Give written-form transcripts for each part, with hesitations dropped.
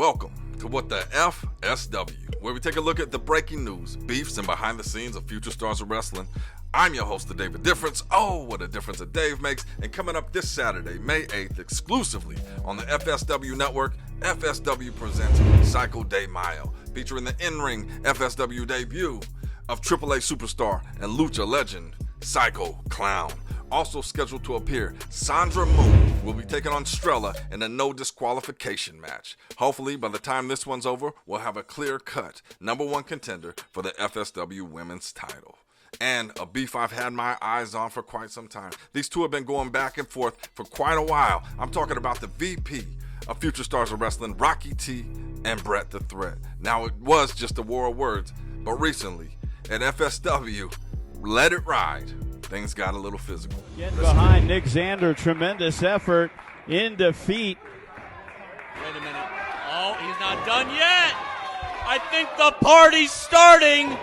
Welcome to What the FSW, where we take a look at the breaking news, beefs, and behind the scenes of future stars of wrestling. I'm your host, the David Difference. Oh, what a difference a Dave makes. And coming up this Saturday, May 8th, exclusively on the FSW network, FSW presents Psycho de Mayo, featuring the in-ring FSW debut of AAA superstar and lucha legend, Psycho Clown. Also scheduled to appear, Sandra Moon will be taking on Strella in a no disqualification match. Hopefully, by the time this one's over, we'll have a clear-cut #1 contender for the FSW women's title. And a beef I've had my eyes on for quite some time. These two have been going back and forth for quite a while. I'm talking about the VP of Future Stars of Wrestling, Rocky T and Bret the Threat. Now, it was just a war of words, but recently at FSW, Let It Ride, things got a little physical. Getting behind Nick Xander, tremendous effort in defeat. Wait a minute. Oh, he's not done yet. I think the party's starting.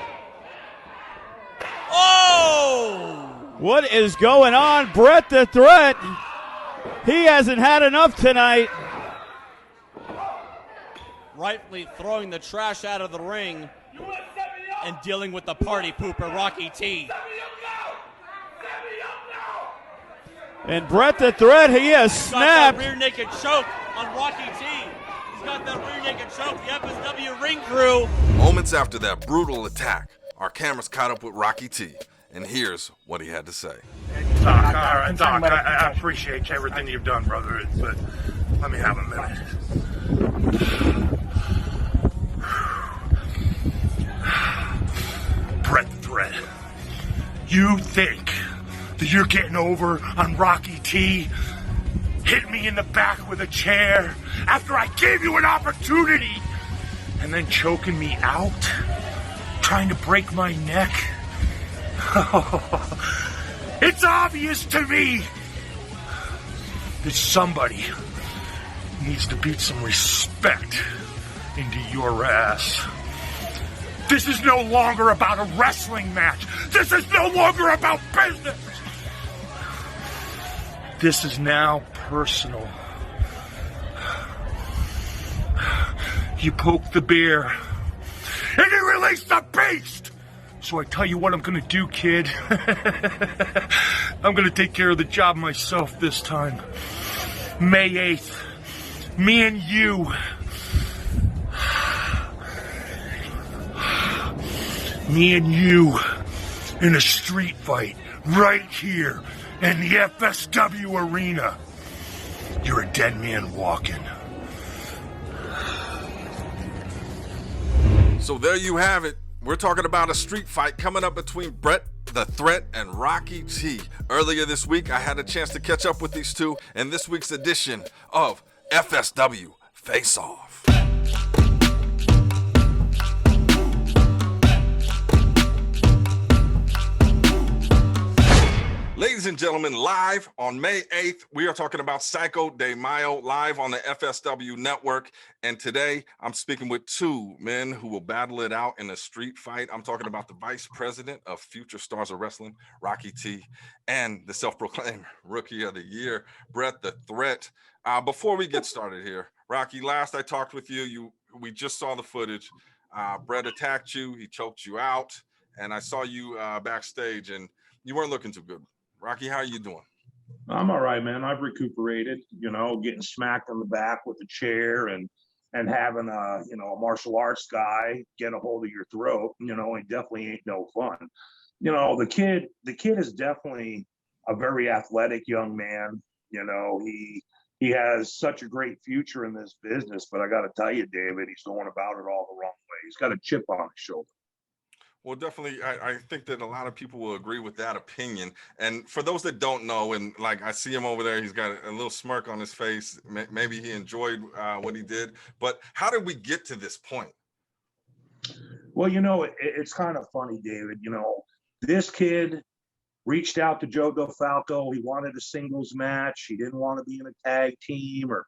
Oh! What is going on? Bret the Threat, he hasn't had enough tonight. Rightfully throwing the trash out of the ring and dealing with the party pooper, Rocky T. And Bret the Threat, he has snapped. Got that rear naked choke on Rocky T. He's got that rear naked choke. The FSW ring crew. Moments after that brutal attack, our cameras caught up with Rocky T, and here's what he had to say. Doc, all right, Doc, I appreciate everything you've done, brother, but let me have a minute. Bret the Threat, you think that you're getting over on Rocky T? Hit me in the back with a chair after I gave you an opportunity and then choking me out? Trying to break my neck? It's obvious to me that somebody needs to beat some respect into your ass. This is no longer about a wrestling match. This is no longer about business. This is now personal. You poked the bear, and you released the beast! So I tell you what I'm gonna do, kid. I'm gonna take care of the job myself this time. May 8th, me and you. Me and you in a street fight right here in the FSW arena. You're a dead man walking. So there you have it. We're talking about a street fight coming up between Bret the Threat and Rocky T. Earlier this week, I had a chance to catch up with these two in this week's edition of FSW Face Off. Ladies and gentlemen, live on May 8th, we are talking about Psycho de Mayo live on the FSW network. And today I'm speaking with two men who will battle it out in a street fight. I'm talking about the Vice President of Future Stars of Wrestling, Rocky T, and the self-proclaimed Rookie of the Year, Bret the Threat. Before we get started here, Rocky, last I talked with you, we just saw the footage. Bret attacked you, he choked you out, and I saw you backstage, and you weren't looking too good. Rocky, how are you doing? I'm all right, man. I've recuperated, getting smacked in the back with a chair and having a martial arts guy get a hold of your throat, it definitely ain't no fun. The kid is definitely a very athletic young man. He has such a great future in this business, but I got to tell you, David, he's going about it all the wrong way. He's got a chip on his shoulder. Well, definitely, I think that a lot of people will agree with that opinion. And for those that don't know, and like I see him over there, he's got a little smirk on his face. Maybe he enjoyed what he did. But how did we get to this point? Well, it's kind of funny, David. This kid reached out to Joe DeFalco. He wanted a singles match. He didn't want to be in a tag team, or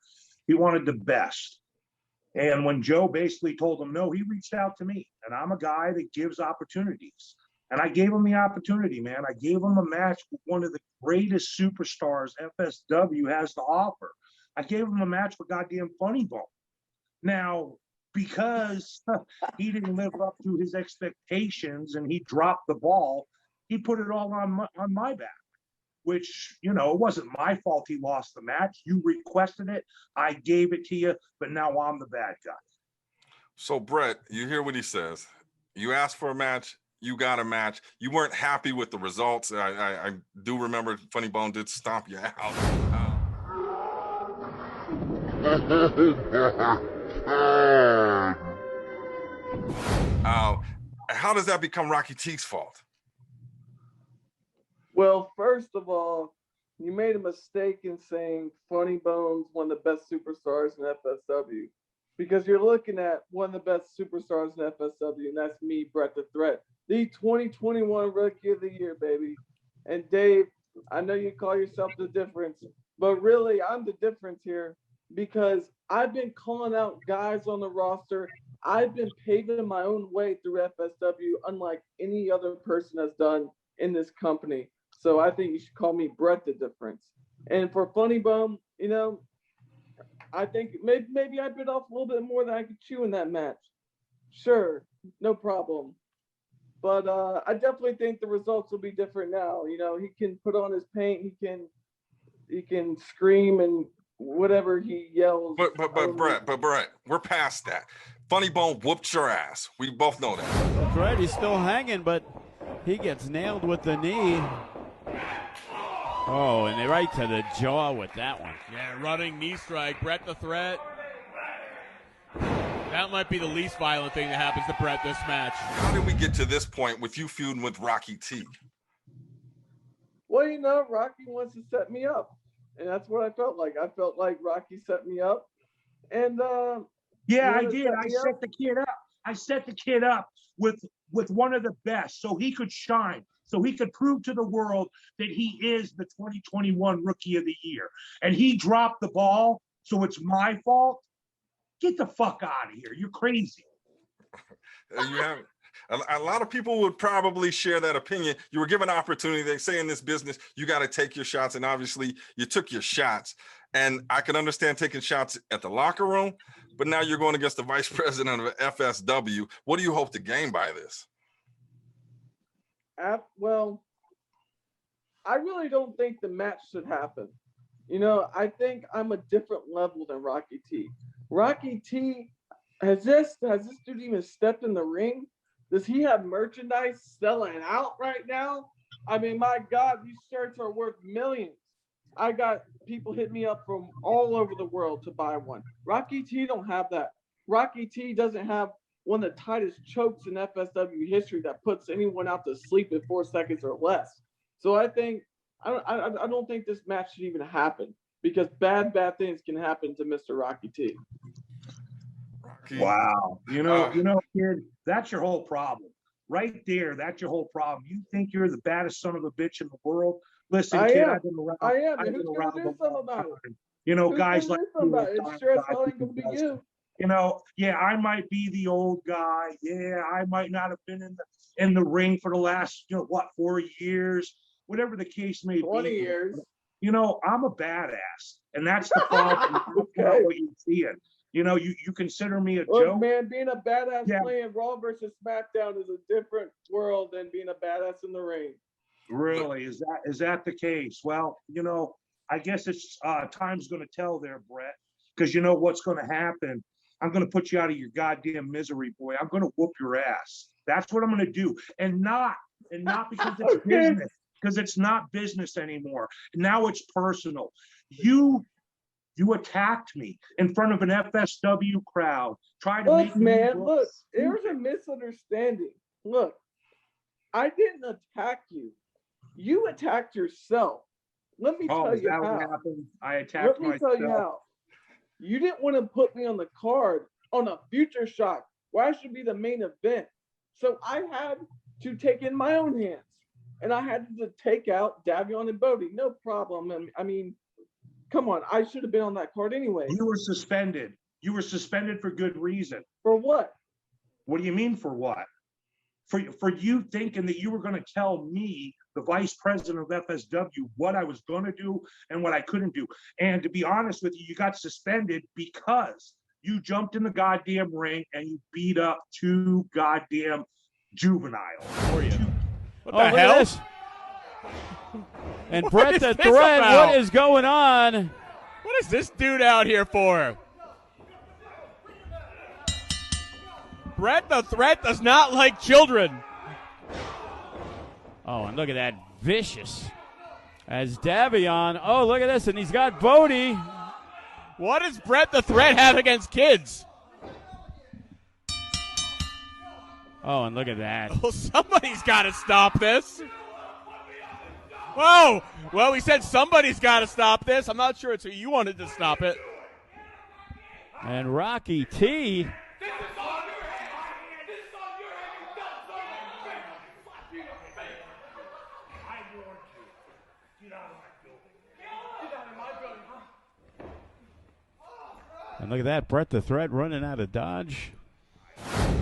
he wanted the best. And when Joe basically told him no, he reached out to me. And I'm a guy that gives opportunities. And I gave him the opportunity, man. I gave him a match with one of the greatest superstars FSW has to offer. I gave him a match with goddamn Funny Bone. Now, because he didn't live up to his expectations and he dropped the ball, he put it all on my back, which, you know, it wasn't my fault he lost the match. You requested it. I gave it to you, but now I'm the bad guy. So, Bret, you hear what he says. You asked for a match. You got a match. You weren't happy with the results. I do remember Funny Bone did stomp you out. How does that become Rocky T's fault? Well, first of all, you made a mistake in saying Funny Bone's one of the best superstars in FSW, because you're looking at one of the best superstars in FSW, and that's me, Bret the Threat, the 2021 Rookie of the Year, baby. And Dave, I know you call yourself the difference, but really I'm the difference here, because I've been calling out guys on the roster. I've been paving my own way through FSW, unlike any other person has done in this company. So I think you should call me Bret the Difference. And for Funny Bone, you know, I think maybe I bit off a little bit more than I could chew in that match. Sure, no problem. But I definitely think the results will be different now. You know, he can put on his paint, he can scream and whatever he yells. But Bret, we're past that. Funny Bone whooped your ass. We both know that. That's right. He's still hanging, but he gets nailed with the knee. Oh, and right to the jaw with that one. Yeah, running knee strike. Bret the Threat. That might be the least violent thing that happens to Bret this match. How did we get to this point with you feuding with Rocky T? Well, you know, Rocky wants to set me up. And that's what I felt like. I felt like Rocky set me up. And yeah, I did. I set the kid up. I set the kid up with one of the best so he could shine, so he could prove to the world that he is the 2021 Rookie of the Year. And he dropped the ball, so it's my fault. Get the fuck out of here. You're crazy. You haven't. A lot of people would probably share that opinion. You were given an opportunity. They say in this business, you got to take your shots. And obviously, you took your shots. And I can understand taking shots at the locker room. But now you're going against the vice president of FSW. What do you hope to gain by this? Well, I really don't think the match should happen. You know, I think I'm a different level than Rocky T. Rocky T, has this dude even stepped in the ring? Does he have merchandise selling out right now? I mean, my God, these shirts are worth millions. I got people hit me up from all over the world to buy one. Rocky T don't have that. Rocky T doesn't have one of the tightest chokes in FSW history that puts anyone out to sleep in 4 seconds or less. So I don't think this match should even happen, because bad things can happen to Mr. Rocky T. Wow. You know, kid, that's your whole problem. Right there, that's your whole problem. You think you're the baddest son of a bitch in the world? Listen, kid, I've been around. I am. I've Who's been gonna around do something about it? You know, guys like you. It's sure as hell ain't gonna be you. You know, yeah, I might be the old guy. Yeah, I might not have been in the ring for the last, 4 years, whatever the case may be. 20 years. You know, I'm a badass, and that's the problem. Okay. What you're seeing. You know, you consider me a joke. Man, being a badass playing Raw versus SmackDown is a different world than being a badass in the ring. Really? Is that the case? Well, you know, I guess it's time's going to tell there, Bret, because you know what's going to happen. I'm going to put you out of your goddamn misery, boy. I'm going to whoop your ass. That's what I'm going to do, and not because it's business, because it's not business anymore. Now it's personal. You attacked me in front of an FSW crowd. Look, there's a misunderstanding. Look, I didn't attack you. You attacked yourself. Let me tell you how. What happened? I attacked myself. Let me tell you how. You didn't want to put me on the card on a Future Shock where I should be the main event. So I had to take in my own hands. And I had to take out Davion and Bodie. No problem. I mean, come on, I should have been on that card anyway. You were suspended. You were suspended for good reason. For what? What do you mean for what? For you thinking that you were going to tell me, the vice president of FSW, what I was going to do and what I couldn't do. And to be honest with you, you got suspended because You jumped in the goddamn ring and you beat up 2 goddamn juveniles. For you. What Oh, the look hell? at this. And What Bret is the this Threat, about? what is going on? What is this dude out here for? Bret the Threat does not like children. Oh, and look at that vicious. As Davion, oh, look at this, and he's got Bodie. What does Bret the Threat have against kids? Oh, and look at that. Well, somebody's got to stop this. Whoa! Well, we said somebody's got to stop this. I'm not sure it's who you wanted to stop it. And Rocky T. And look at that, Bret the Threat running out of Dodge.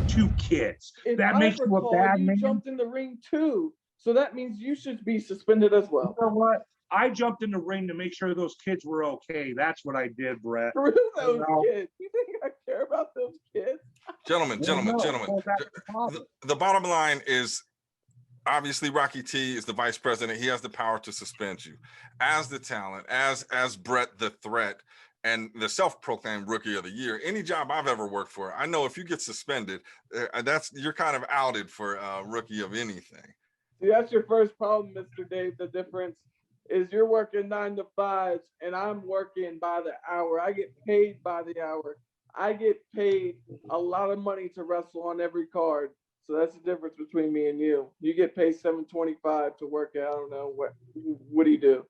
2 kids. If That I makes you a recall, bad you man. jumped in the ring too, so that means you should be suspended as well. You know what? I jumped in the ring to make sure those kids were okay. That's what I did, Bret. Screw those No. kids. You think I care about those kids? Gentlemen, Well, that's the problem. the bottom line is obviously Rocky T is the vice president. He has the power to suspend you. As the talent, as Bret the Threat, and the self-proclaimed Rookie of the Year, any job I've ever worked for, I know if you get suspended, you're kind of outed for Rookie of anything. See, that's your first problem, Mr. Dave. The difference is you're working 9 to 5s, and I'm working by the hour. I get paid by the hour. I get paid a lot of money to wrestle on every card. So that's the difference between me and you. You get paid $7.25 to work out. I don't know what do you do?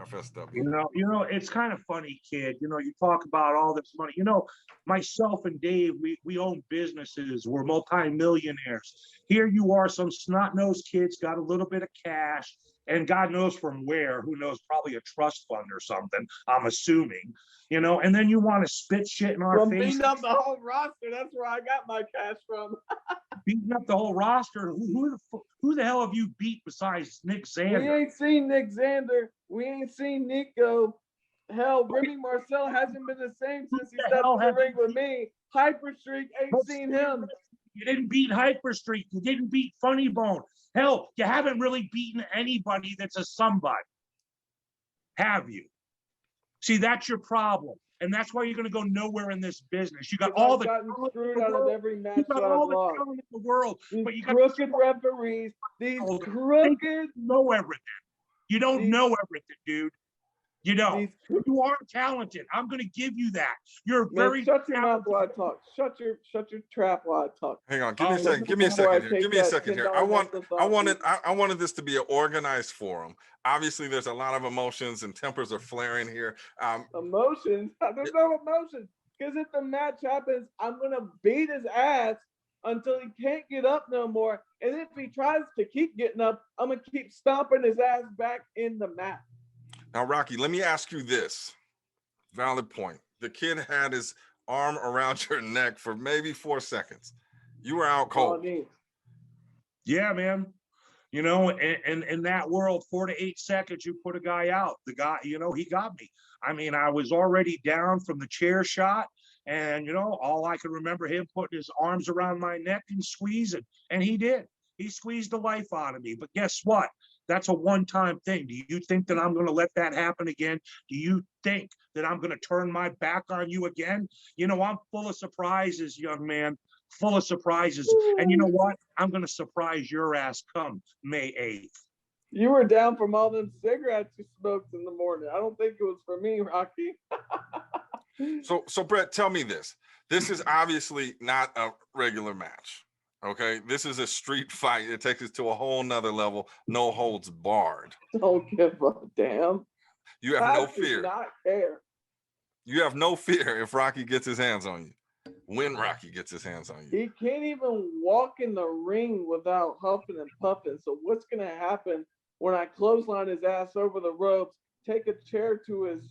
FSW. You know, it's kind of funny, kid. You know, you talk about all this money. You know, myself and Dave, we own businesses. We're multimillionaires. Here you are, some snot-nosed kids, got a little bit of cash, and God knows from where. Who knows? Probably a trust fund or something, I'm assuming. You know, and then you want to spit shit in our From face. beating up the whole roster, that's where I got my cash from. Beating up the whole roster. Who the hell have you beat besides Nick We Xander? ain't seen Nick Xander. We ain't seen Nico. Hell, Remy Marcel hasn't been the same since he Who the stepped hell in the has ring he with me. Hyperstreak ain't seen him. You didn't beat Hyperstreak. You didn't beat Funny Bone. Hell, you haven't really beaten anybody that's a somebody. Have you? See, that's your problem. And that's why you're going to go nowhere in this business. You got all I've the gotten talent in screwed the out of world. every match You that got I've all the lost. talent in the world, These but you got crooked referees, these You crooked, know everything. You don't These- know everything, dude. You don't. these. You are talented. I'm going to give you that. You're Man, very shut your mouth talented. while I talk. Shut your trap while I talk. Hang on, give me a Oh, second. Give me a before I second here. take Give me a that second here. $10 necklace off you. I wanted this to be an organized forum. Obviously, there's a lot of emotions and tempers are flaring here. Emotions. There's no emotions. Because if the match happens, I'm gonna beat his ass until he can't get up no more. And if he tries to keep getting up, I'm gonna keep stomping his ass back in the mat. Now, Rocky, let me ask you this. Valid point. The kid had his arm around your neck for maybe 4 seconds. You were out All I cold. need. Yeah, man. You know, and in that world, 4 to 8 seconds, you put a guy out. The guy, you know, he got me. I mean, I was already down from the chair shot. And, you know, all I could remember him putting his arms around my neck and squeezing. And he did. He squeezed the life out of me. But guess what? That's a one-time thing. Do you think that I'm going to let that happen again? Do you think that I'm going to turn my back on you again? You know, I'm full of surprises, young man. Full of surprises. And you know what? I'm going to surprise your ass come May 8th. You were down from all them cigarettes you smoked in the morning. I don't think it was for me, Rocky. So Bret, tell me this. This is obviously not a regular match. Okay, this is a street fight. It takes it to a whole nother level. No holds barred. Don't give a damn. You have no I do fear. not care. You have no fear if Rocky gets his hands on you. When Rocky gets his hands on you. He can't even walk in the ring without huffing and puffing. So what's going to happen when I clothesline his ass over the ropes, take a chair to his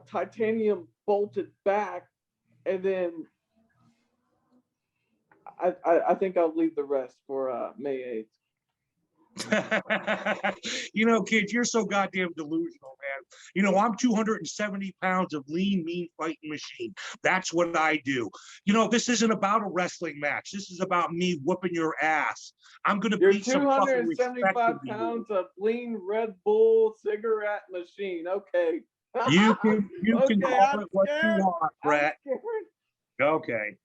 titanium bolted back, and then I think I'll leave the rest for May 8th. You know, kids, you're so goddamn delusional, man. You know, I'm 270 pounds of lean, mean fighting machine. That's what I do. You know, this isn't about a wrestling match. This is about me whooping your ass. I'm going to You're beat some fucking respect 275 into you. pounds of lean Red Bull cigarette machine. Okay. You can Okay, call I'm it what you scared. want, Bret. I'm Okay.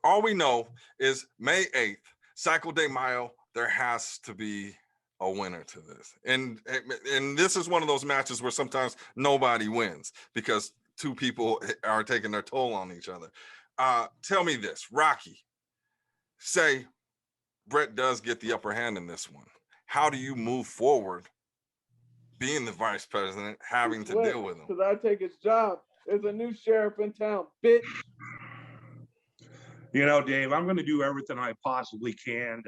All we know is May 8th, Cycle de Mayo, there has to be a winner to this. And this is one of those matches where sometimes nobody wins because two people are taking their toll on each other. Tell me this, Rocky, say Bret does get the upper hand in this one. How do you move forward being the vice president, having to deal with him? Because I take his job. There's a new sheriff in town, bitch. You know, Dave, I'm going to do everything I possibly can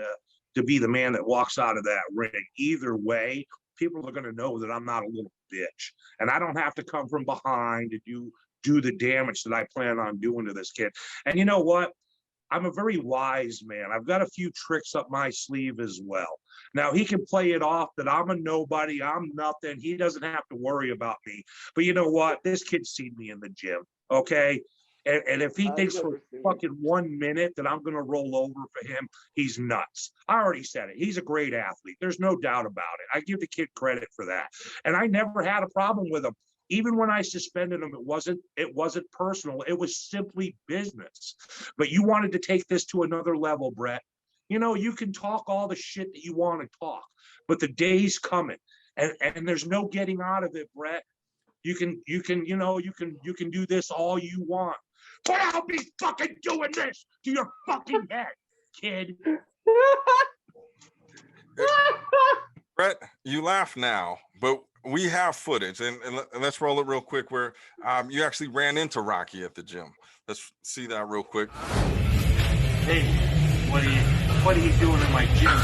to be the man that walks out of that ring. Either way, people are going to know that I'm not a little bitch. And I don't have to come from behind to do the damage that I plan on doing to this kid. And you know what? I'm a very wise man. I've got a few tricks up my sleeve as well. Now, he can play it off that I'm a nobody, I'm nothing. He doesn't have to worry about me. But you know what? This kid's seen me in the gym, okay? And if he thinks for fucking 1 minute that I'm going to roll over for him, he's nuts. I already said it. He's a great athlete. There's no doubt about it. I give the kid credit for that. And I never had a problem with him. Even when I suspended him, it wasn't personal. It was simply business. But you wanted to take this to another level, Bret. You know, you can talk all the shit that you want to talk, but the day's coming. And there's no getting out of it, Bret. You can do this all you want. But I'll be fucking doing this to your fucking head, kid. Bret, you laugh now, but we have footage, and let's roll it real quick where you actually ran into Rocky at the gym. Let's see that real quick. Hey, what are you doing in my gym?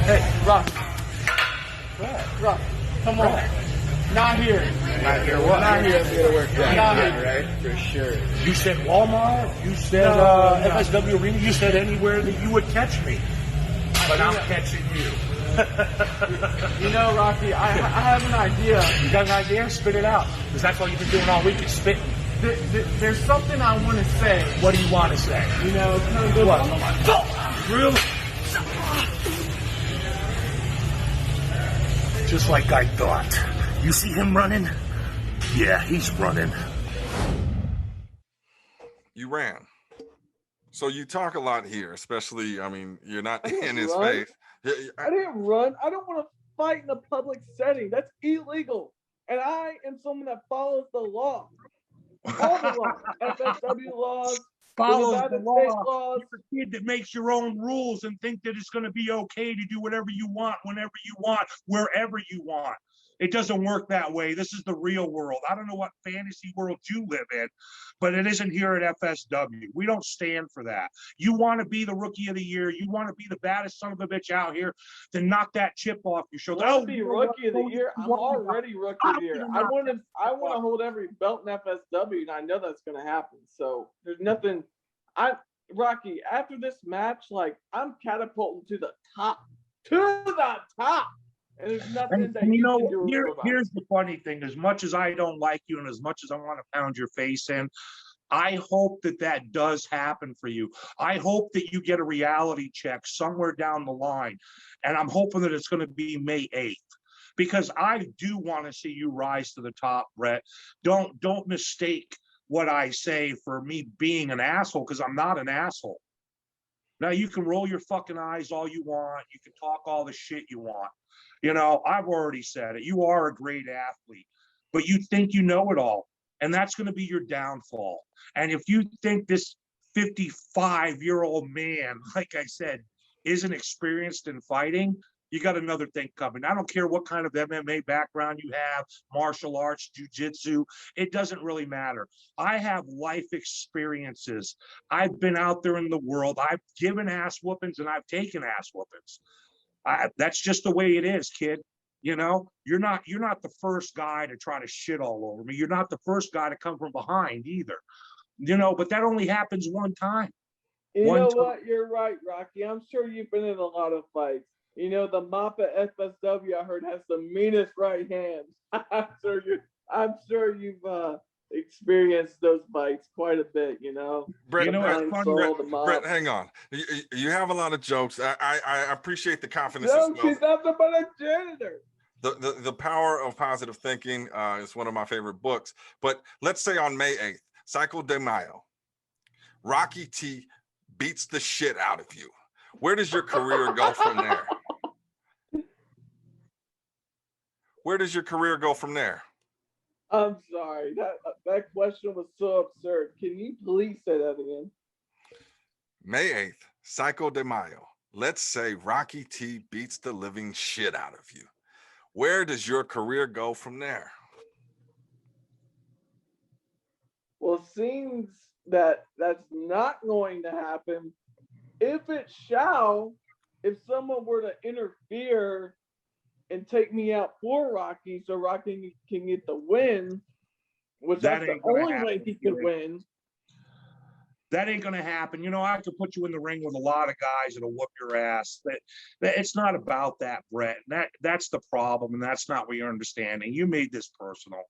Hey, Rock. Rock, come on. Not here. Not here what? Not here. Not here, right? For sure. You said Walmart. You said FSW Arena. You said anywhere that you would catch me. But I'm catching you. You know, Rocky, I have an idea. You got an idea? Spit it out. Because that's all you've been doing all week is spitting. There's something I want to say. What do you want to say? You know, it's kind of good. What? Really? Just like I thought. You see him running? Yeah, he's running. You ran. So you talk a lot here, especially, I mean, you're not in his run. face. I didn't run. I don't want to fight in a public setting. That's illegal. And I am someone that follows the law. All the laws. FSW laws. Follows United the States law. laws. You're a kid that makes your own rules and think that it's going to be okay to do whatever you want, whenever you want, wherever you want. It doesn't work that way. This is the real world. I don't know what fantasy world you live in, but it isn't here at FSW. We don't stand for that. You want to be the rookie of the year. You want to be the baddest son of a bitch out here, then knock that chip off your shoulder. Let's be rookie of the year. I'm already rookie of the year. I want to hold every belt in FSW, and I know that's going to happen. So there's nothing. Rocky, after this match, like, I'm catapulting to the top. And there's nothing that you can do about it. Here's the funny thing. As much as I don't like you and as much as I want to pound your face in, I hope that does happen for you. I hope that you get a reality check somewhere down the line. And I'm hoping that it's going to be May 8th. Because I do want to see you rise to the top, Bret. Don't mistake what I say for me being an asshole, because I'm not an asshole. Now, you can roll your fucking eyes all you want. You can talk all the shit you want. You know, I've already said it. You are a great athlete, but you think you know it all. And that's going to be your downfall. And if you think this 55-year-old man, like I said, isn't experienced in fighting, you got another thing coming. I don't care what kind of MMA background you have, martial arts, jiu-jitsu, it doesn't really matter. I have life experiences. I've been out there in the world. I've given ass whoopings and I've taken ass whoopings. That's just the way it is, kid. You know, you're not the first guy to try to shit all over me. You're not the first guy to come from behind either. You know, but that only happens one time. You know what? You're right, Rocky. I'm sure you've been in a lot of fights. You know, the mop at FSW, I heard, has the meanest right hands. I'm sure you've experienced those fights quite a bit, you know. Bret, Bret, hang on. You have a lot of jokes. I appreciate the confidence. No, she's nothing but a janitor. The Power of Positive Thinking is one of my favorite books. But let's say on May 8th, Psycho de Mayo, Rocky T beats the shit out of you. Where does your career go from there? Where does your career go from there? I'm sorry. That question was so absurd. Can you please say that again? May 8th, Psycho de Mayo. Let's say Rocky T beats the living shit out of you. Where does your career go from there? Well, it seems that that's not going to happen. If it shall, if someone were to interfere and take me out for Rocky so Rocky can get the win, which that's the only way he could win. That ain't gonna happen. You know, I could put you in the ring with a lot of guys that'll whoop your ass. That it's not about that, Bret. That's the problem, and that's not what you're understanding. You made this personal.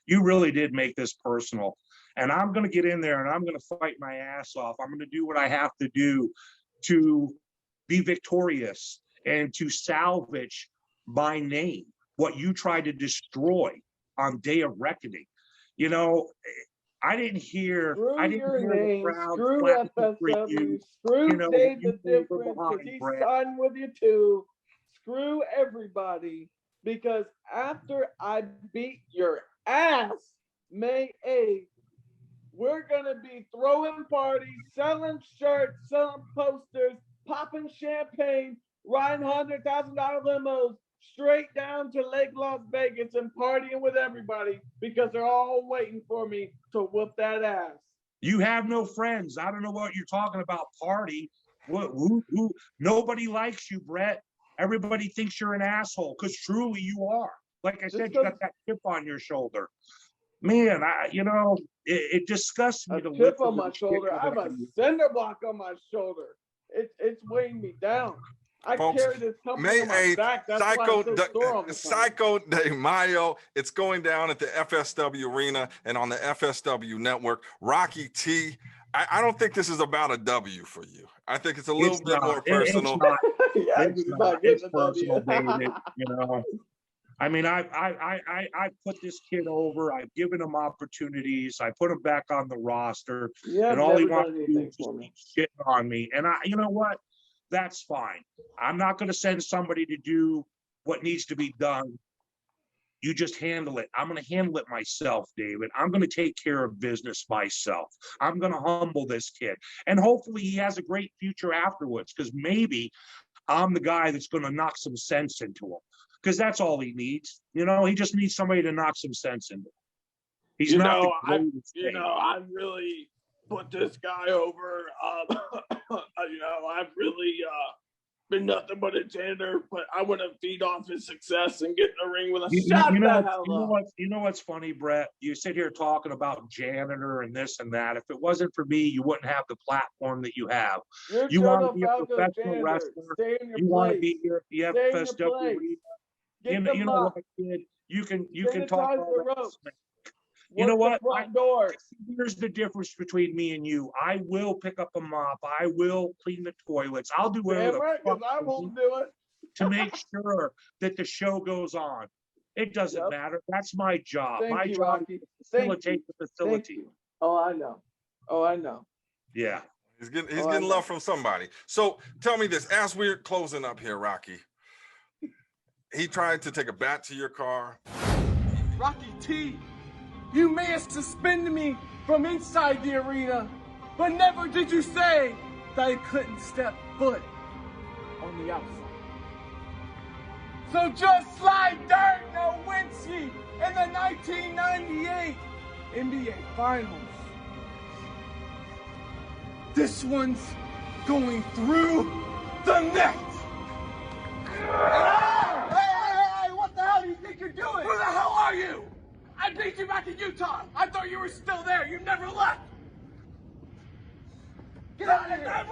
You really did make this personal. And I'm gonna get in there and I'm gonna fight my ass off. I'm gonna do what I have to do to be victorious and to salvage my name, what you tried to destroy on Day of Reckoning. You know, I didn't hear. Screw I didn't your hear name. the crowd Screw FSW. Screw Dave the Difference because he signed with you too. Screw everybody, because after I beat your ass May 8th, we're gonna be throwing parties, selling shirts, selling posters, popping champagne, riding $100,000 limos straight down to Lake Las Vegas and partying with everybody because they're all waiting for me to whoop that ass. You have no friends. I don't know what you're talking about. Party? Who? Nobody likes you, Bret. Everybody thinks you're an asshole because truly you are. Like I said, you got that chip on your shoulder. Man, it disgusts me to live. Chip on my shoulder. I have a cinder block on my shoulder. It's weighing me down. I carry this company on my back. That's why I'm so sore all the time. Psycho de Mayo. It's going down at the FSW Arena and on the FSW Network. Rocky T. I don't think this is about a W for you. I think it's a little bit more personal. It's personal, David. You know. I mean, I put this kid over. I've given him opportunities. I put him back on the roster, and all he wants to do is keep shitting on me. And you know what? That's fine. I'm not going to send somebody to do what needs to be done. You just handle it. I'm going to handle it myself, David. I'm going to take care of business myself. I'm going to humble this kid, and hopefully he has a great future afterwards. Because maybe I'm the guy that's going to knock some sense into him. Because that's all he needs. You know, he just needs somebody to knock some sense into him. He's not I really put this guy over. I've really been nothing but a janitor, but I want to feed off his success and get in the ring with a shot. You know what's funny, Bret? You sit here talking about janitor and this and that. If it wasn't for me, you wouldn't have the platform that you have. You want to be a professional wrestler. You want to be here at the FSW. You know what, kid? You can talk all that. You know what? Here's the difference between me and you. I will pick up a mop. I will clean the toilets. I'll do whatever I won't do it to make sure that the show goes on. It doesn't matter. That's my job. My job is to facilitate the facility. Oh, I know. Yeah. He's getting love from somebody. So tell me this, as we're closing up here, Rocky, he tried to take a bat to your car. Rocky T, you may have suspended me from inside the arena, but never did you say that I couldn't step foot on the outside. So just slide dirt, no Wincy, in the 1998 NBA Finals. This one's going through the net. Hey, what the hell do you think you're doing? Who the hell are you? I beat you back in Utah. I thought you were still there. You never left. Get out of here!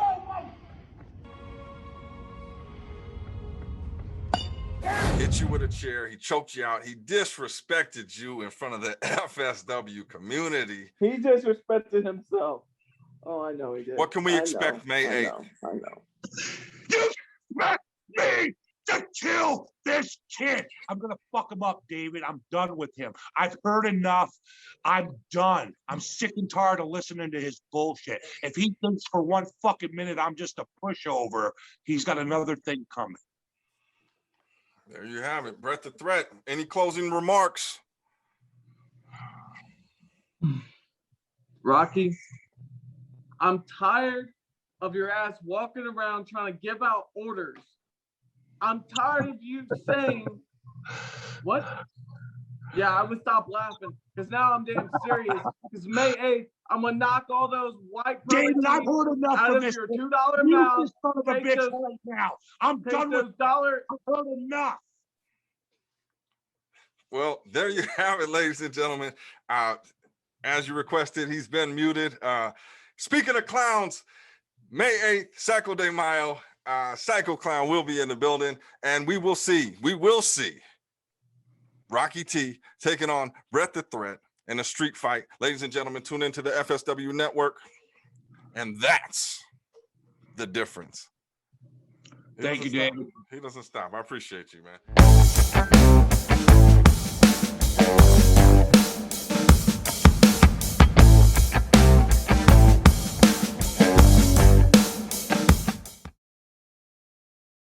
Hit you with a chair. He choked you out. He disrespected you in front of the FSW community. He disrespected himself. Oh, I know he did. What can we expect May 8th? I know. You expect me to kill this kid? I'm gonna fuck him up, David. I'm done with him. I've heard enough. I'm done. I'm sick and tired of listening to his bullshit. If he thinks for one fucking minute I'm just a pushover, he's got another thing coming. There you have it. Bret the Threat. Any closing remarks? Rocky, I'm tired of your ass walking around trying to give out orders. I'm tired of you saying, what? Yeah, I would stop laughing because now I'm damn serious. Because May 8th, I'm going to knock all those white David, I've heard enough out of of this. your $2 You mouth. this son of a bitch right now. I'm done with $1. I've heard enough. Well, there you have it, ladies and gentlemen. As you requested, he's been muted. Speaking of clowns, May 8th, Psycho de Mayo, Psycho Clown will be in the building, and we will see Rocky T taking on Bret the Threat in a street fight. Ladies and gentlemen, tune into the FSW network, and that's the difference. Thank you, David. He doesn't stop. I appreciate you, man.